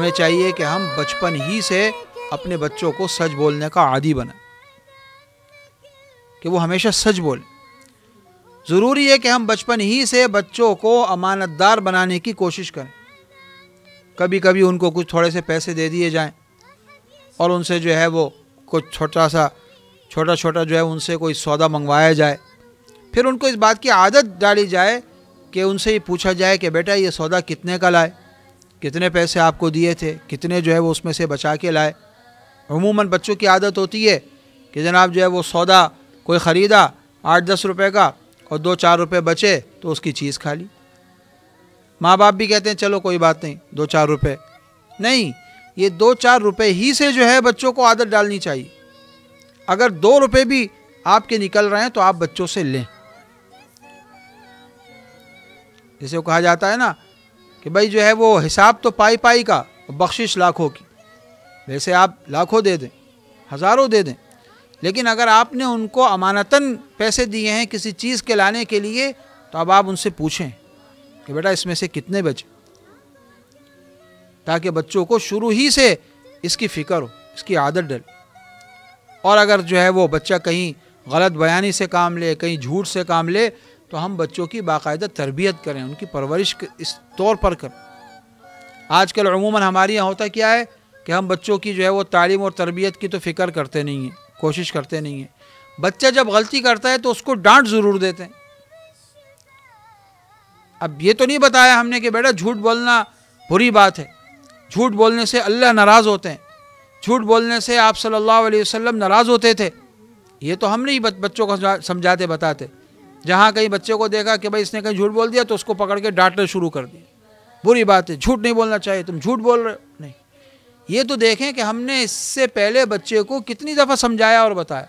हमें चाहिए कि हम बचपन ही से अपने बच्चों को सच बोलने का आदी बनाएं, कि वो हमेशा सच बोले। ज़रूरी है कि हम बचपन ही से बच्चों को अमानतदार बनाने की कोशिश करें। कभी कभी उनको कुछ थोड़े से पैसे दे दिए जाएं और उनसे जो है वो कुछ छोटा छोटा जो है उनसे कोई सौदा मंगवाया जाए। फिर उनको इस बात की आदत डाली जाए कि उनसे ये पूछा जाए कि बेटा ये सौदा कितने का लाए, कितने पैसे आपको दिए थे, कितने जो है वो उसमें से बचा के लाए। अमूमन बच्चों की आदत होती है कि जनाब जो है वो सौदा कोई ख़रीदा 8-10 रुपए का और 2-4 रुपये बचे तो उसकी चीज़ खा ली। माँ बाप भी कहते हैं चलो कोई बात नहीं 2-4 रुपये नहीं, ये 2-4 रुपये ही से जो है बच्चों को आदत डालनी चाहिए। अगर 2 रुपये भी आपके निकल रहे हैं तो आप बच्चों से लें। जैसे वो कहा जाता है ना कि भाई जो है वो हिसाब तो पाई पाई का, बख्शिश लाखों की। वैसे आप लाखों दे दें, हज़ारों दे दें, लेकिन अगर आपने उनको अमानतन पैसे दिए हैं किसी चीज़ के लाने के लिए तो अब आप उनसे पूछें कि बेटा इसमें से कितने बचे, ताकि बच्चों को शुरू ही से इसकी फ़िक्र हो, इसकी आदत डले। और अगर जो है वो बच्चा कहीं गलत बयानी से काम ले, कहीं झूठ से काम ले, तो हम बच्चों की बाकायदा तरबियत करें, उनकी परवरिश इस तौर पर करें। आजकल अमूमन हमारे यहाँ होता क्या है कि हम बच्चों की जो है वो तालीम और तरबियत की तो फ़िक्र करते नहीं हैं, कोशिश करते नहीं हैं। बच्चा जब गलती करता है तो उसको डांट ज़रूर देते हैं। अब ये तो नहीं बताया हमने कि बेटा झूठ बोलना बुरी बात है, झूठ बोलने से अल्लाह नाराज़ होते हैं, झूठ बोलने से आप सल्लल्लाहु अलैहि वसल्लम नाराज़ होते थे। ये तो हम नहीं बच्चों को समझाते बताते। जहाँ कहीं बच्चे को देखा कि भाई इसने कहीं झूठ बोल दिया तो उसको पकड़ के डांटना शुरू कर दिया, बुरी बात है, झूठ नहीं बोलना चाहिए, तुम झूठ बोल रहे हो। नहीं, ये तो देखें कि हमने इससे पहले बच्चे को कितनी दफ़ा समझाया और बताया।